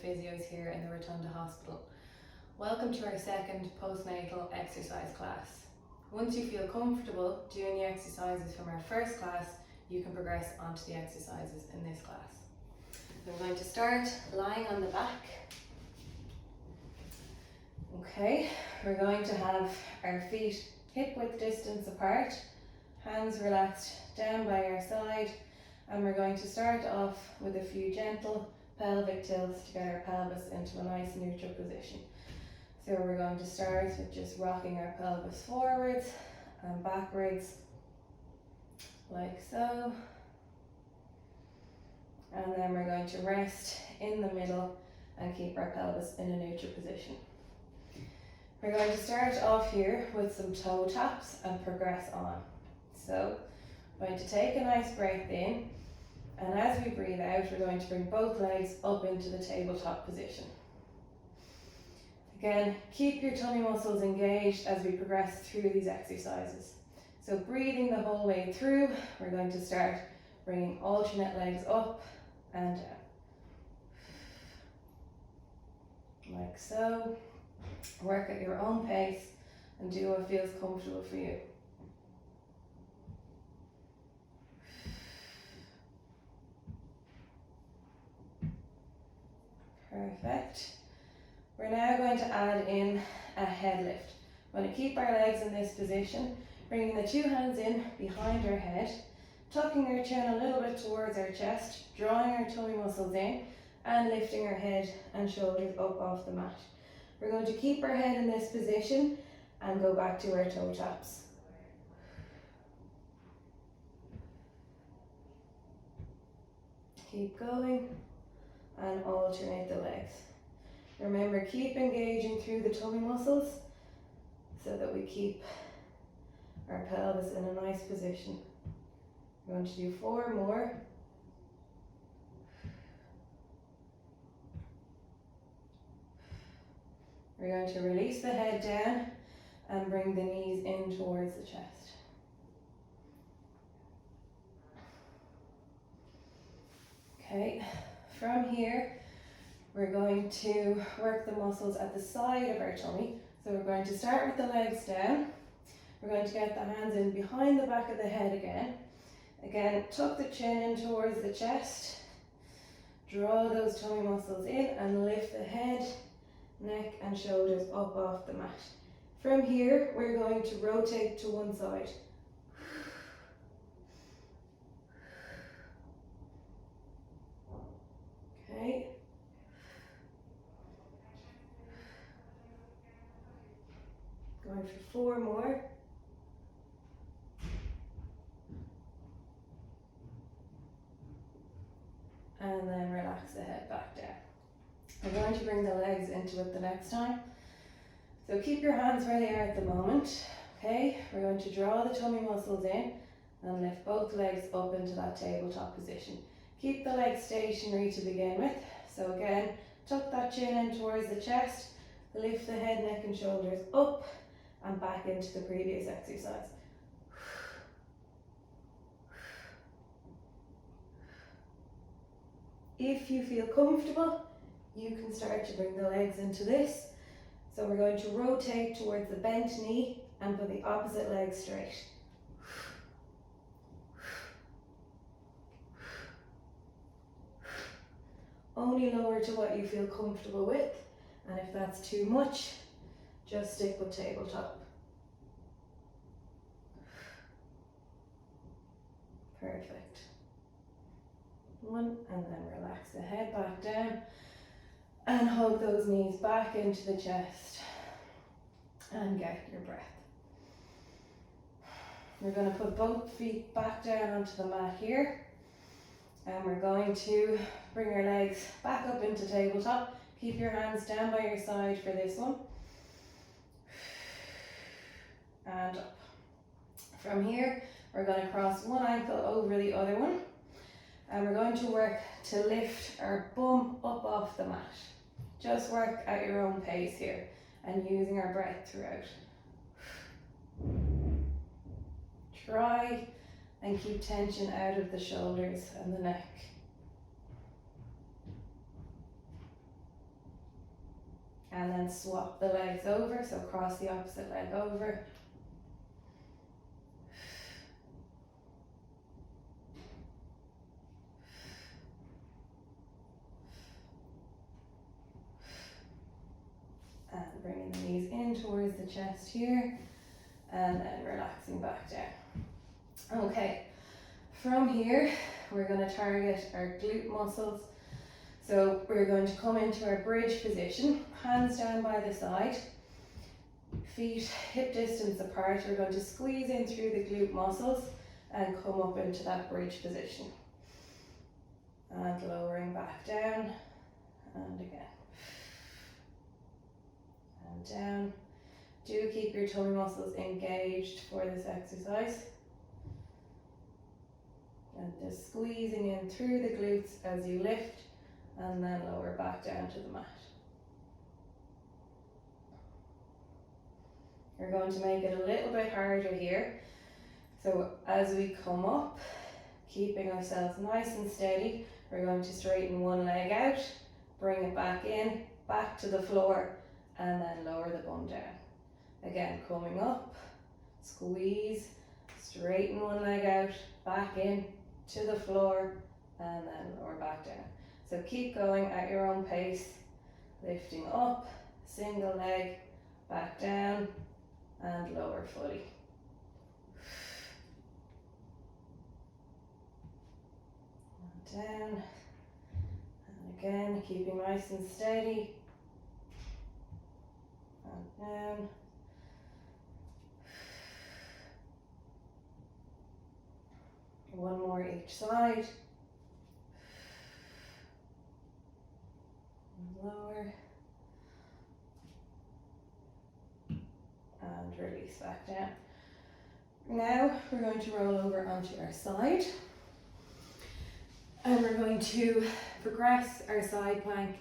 physios here in the Rotunda Hospital. Welcome to our second postnatal exercise class. Once you feel comfortable doing the exercises from our first class, you can progress onto the exercises in this class. So I'm going to start lying on the back. Okay, we're going to have our feet hip width distance apart, hands relaxed down by our side, and we're going to start off with a few gentle pelvic tilts to get our pelvis into a nice neutral position. So we're going to start with just rocking our pelvis forwards and backwards, like so. And then we're going to rest in the middle and keep our pelvis in a neutral position. We're going to start off here with some toe taps and progress on. So we're going to take a nice breath in, and as we breathe out, we're going to bring both legs up into the tabletop position. Again, keep your tummy muscles engaged as we progress through these exercises. So breathing the whole way through, we're going to start bringing alternate legs up and down. Like so. Work at your own pace and do what feels comfortable for you. Perfect. We're now going to add in a head lift. We're going to keep our legs in this position, bringing the two hands in behind our head, tucking our chin a little bit towards our chest, drawing our tummy muscles in, and lifting our head and shoulders up off the mat. We're going to keep our head in this position and go back to our toe taps. Keep going and alternate the legs. Remember, keep engaging through the tummy muscles so that we keep our pelvis in a nice position. We're going to do 4 more. We're going to release the head down and bring the knees in towards the chest. Okay, from here, we're going to work the muscles at the side of our tummy. So we're going to start with the legs down. We're going to get the hands in behind the back of the head again. Again, tuck the chin in towards the chest. Draw those tummy muscles in and lift the head, neck and shoulders up off the mat. From here, we're going to rotate to one side. Okay. Going for 4 more. And then relax the head back down. We're going to bring the legs into it the next time. So keep your hands where they are at the moment. Okay, we're going to draw the tummy muscles in and lift both legs up into that tabletop position. Keep the legs stationary to begin with. So again, tuck that chin in towards the chest, lift the head, neck and shoulders up and back into the previous exercise. If you feel comfortable, you can start to bring the legs into this. So we're going to rotate towards the bent knee and put the opposite leg straight. Only lower to what you feel comfortable with, and if that's too much, just stick with tabletop. Perfect. 1, and then relax the head back down and hug those knees back into the chest and get your breath. We're going to put both feet back down onto the mat here, and we're going to bring our legs back up into tabletop. Keep your hands down by your side for this one. And up. From here, we're going to cross one ankle over the other one. And we're going to work to lift our bum up off the mat. Just work at your own pace here and using our breath throughout. Try and keep tension out of the shoulders and the neck. and then swap the legs over, so cross the opposite leg over. And bringing the knees in towards the chest here, and then relaxing back down. Okay, from here, we're going to target our glute muscles. So we're going to come into our bridge position, hands down by the side, feet hip distance apart. We're going to squeeze in through the glute muscles and come up into that bridge position. And lowering back down, and again. And down. Do keep your tummy muscles engaged for this exercise. And just squeezing in through the glutes as you lift, and then lower back down to the mat. We're going to make it a little bit harder here. So as we come up, keeping ourselves nice and steady, we're going to straighten one leg out, bring it back in, back to the floor, and then lower the bum down. Again, coming up, squeeze, straighten one leg out, back in, to the floor, and then lower back down. So keep going at your own pace, lifting up, single leg, back down, and lower fully. And down, and again, keeping nice and steady, and down. One more each side. Lower. And release back down. Now we're going to roll over onto our side. And we're going to progress our side plank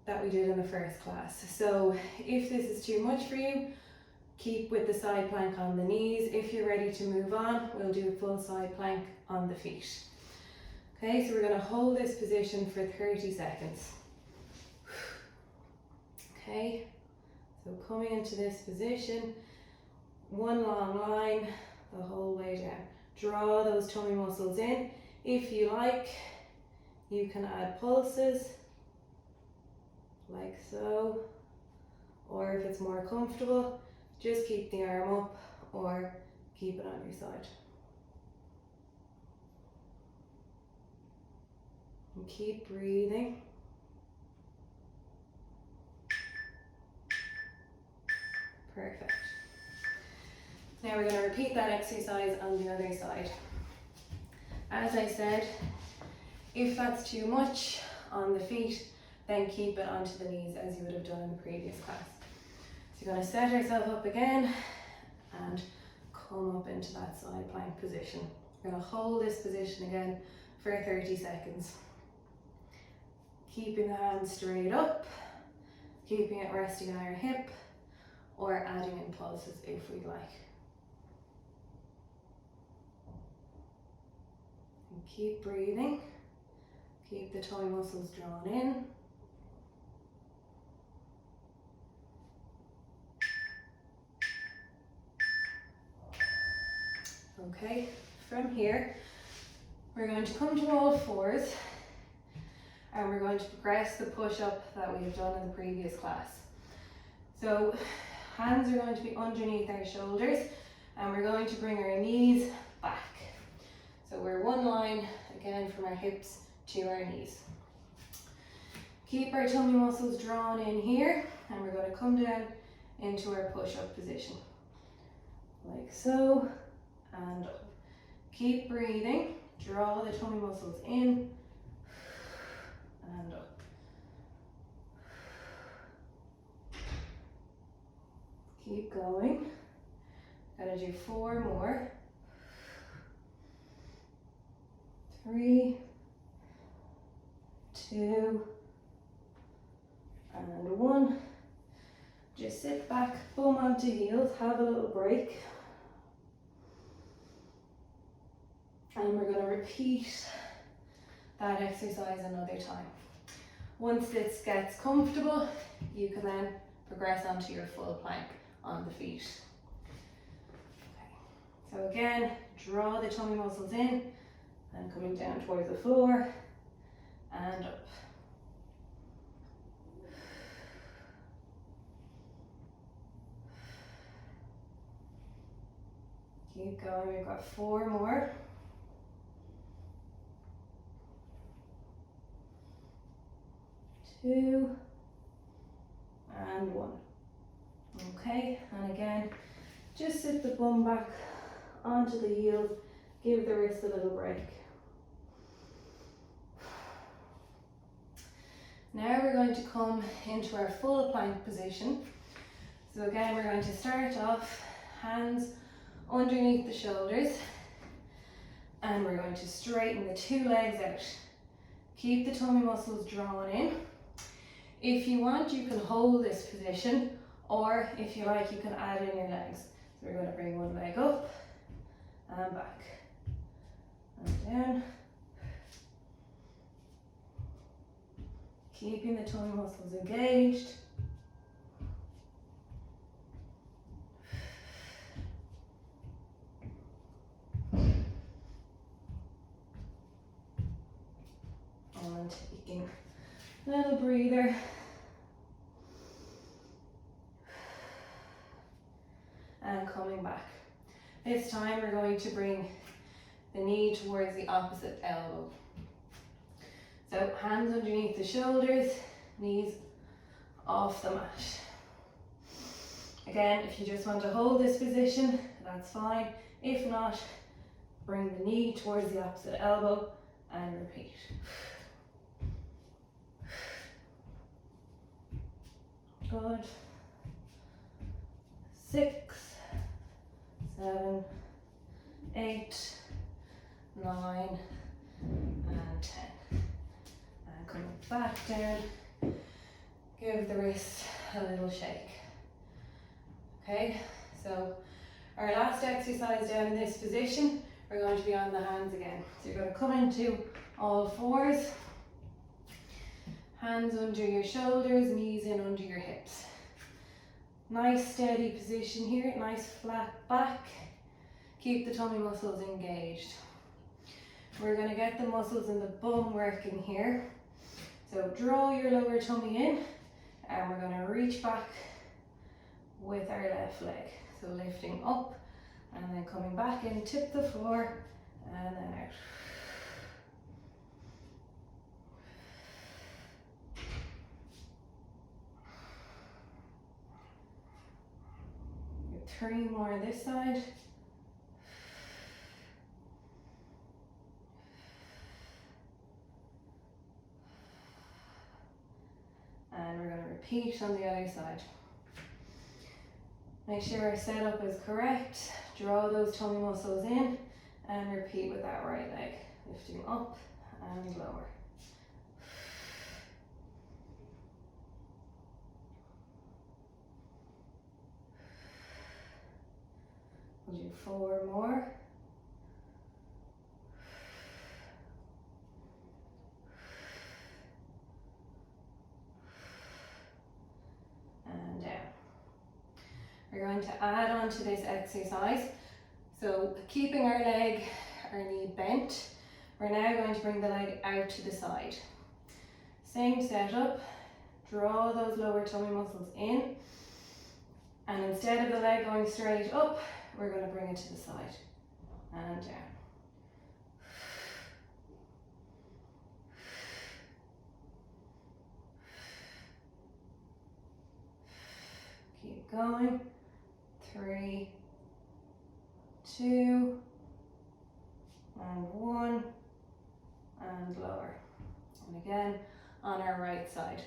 that we did in the first class. So if this is too much for you, keep with the side plank on the knees. If you're ready to move on, we'll do a full side plank on the feet. Okay, so we're going to hold this position for 30 seconds. Okay, so coming into this position, one long line the whole way down. Draw those tummy muscles in. If you like, you can add pulses, like so, or if it's more comfortable, just keep the arm up or keep it on your side. And keep breathing. Perfect. Now we're going to repeat that exercise on the other side. As I said, if that's too much on the feet, then keep it onto the knees as you would have done in the previous class. So you're going to set yourself up again and come up into that side plank position. We're going to hold this position again for 30 seconds. Keeping the hands straight up, keeping it resting on our hip, or adding in pulses if we'd like. And keep breathing. Keep the tummy muscles drawn in. Okay, from here, we're going to come to all fours and we're going to progress the push-up that we have done in the previous class. So, hands are going to be underneath our shoulders and we're going to bring our knees back. So we're one line, again, from our hips to our knees. Keep our tummy muscles drawn in here and we're going to come down into our push-up position. Like so. And up. Keep breathing, draw the tummy muscles in and up. Keep going. Gotta do 4 more. 3, 2, and 1. Just sit back, bum onto heels, have a little break. And we're going to repeat that exercise another time. Once this gets comfortable, you can then progress onto your full plank on the feet. Okay. So again, draw the tummy muscles in and coming down towards the floor and up. Keep going, we've got 4 more. 2 and 1. Okay, and again, just sit the bum back onto the heels, give the wrist a little break. Now we're going to come into our full plank position. So again, we're going to start off hands underneath the shoulders, and we're going to straighten the 2 legs out. Keep the tummy muscles drawn in. If you want, you can hold this position, or if you like, you can add in your legs. So we're going to bring one leg up and back and down. Keeping the tummy muscles engaged. And taking a little breather. And coming back. This time we're going to bring the knee towards the opposite elbow. So hands underneath the shoulders, knees off the mat. Again, if you just want to hold this position, that's fine. If not, bring the knee towards the opposite elbow and repeat. Good. 6, 7, 8, 9, and 10. And come back down. Give the wrist a little shake. Okay, so our last exercise down in this position, we're going to be on the hands again. So you're going to come into all 4s. Hands under your shoulders, knees in under your hips. Nice steady position here, nice flat back. Keep the tummy muscles engaged. We're going to get the muscles in the bum working here. So draw your lower tummy in, and we're going to reach back with our left leg. So lifting up and then coming back in, tip the floor and then out. Get 3 more this side. And we're going to repeat on the other side. Make sure our setup is correct. Draw those tummy muscles in and repeat with that right leg. Lifting up and lower. We'll do 4 more. And down. We're going to add on to this exercise. So keeping our leg, our knee bent, we're now going to bring the leg out to the side. Same setup, draw those lower tummy muscles in, and instead of the leg going straight up, we're going to bring it to the side and down. Keep going. 3, 2, and 1, and lower. And again, on our right side.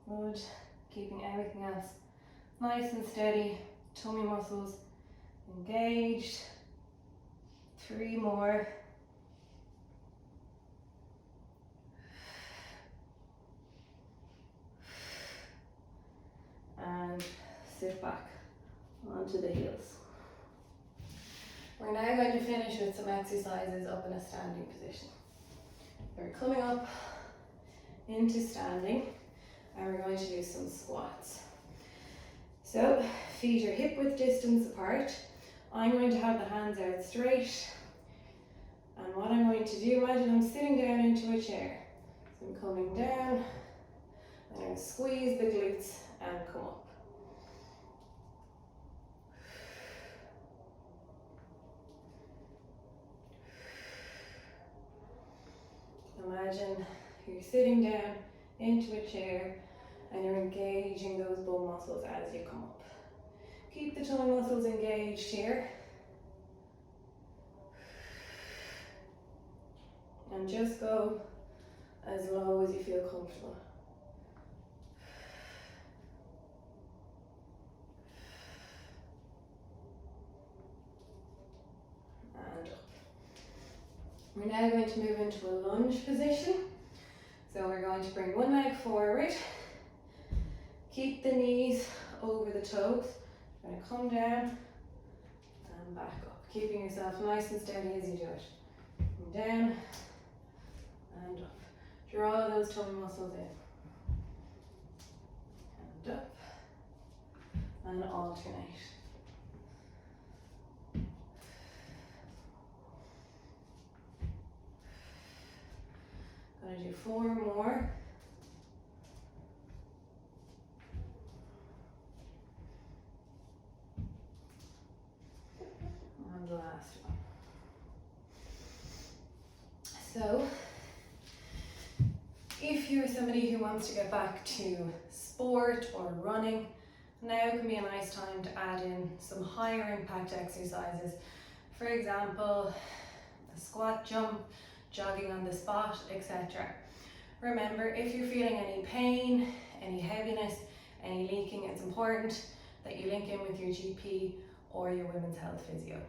Good. Keeping everything else nice and steady. Tummy muscles engaged. 3 more. And sit back onto the heels. We're now going to finish with some exercises up in a standing position. We're coming up into standing and we're going to do some squats. So feet are hip width distance apart. I'm going to have the hands out straight, and what I'm going to do, imagine I'm sitting down into a chair. So I'm coming down, I'm going to squeeze the glutes and come up. Imagine you're sitting down into a chair and you're engaging those bum muscles as you come up. Keep the tongue muscles engaged here. And just go as low as you feel comfortable. And up. We're now going to move into a lunge position. So we're going to bring one leg forward. Keep the knees over the toes. You're going to come down and back up. Keeping yourself nice and steady as you do it. And down and up. Draw those tummy muscles in. And up. And alternate. Gonna do 4 more. And the last one. So, if you're somebody who wants to get back to sport or running, now can be a nice time to add in some higher impact exercises. For example, a squat jump, jogging on the spot, etc. Remember, if you're feeling any pain, any heaviness, any leaking, it's important that you link in with your GP or your women's health physio.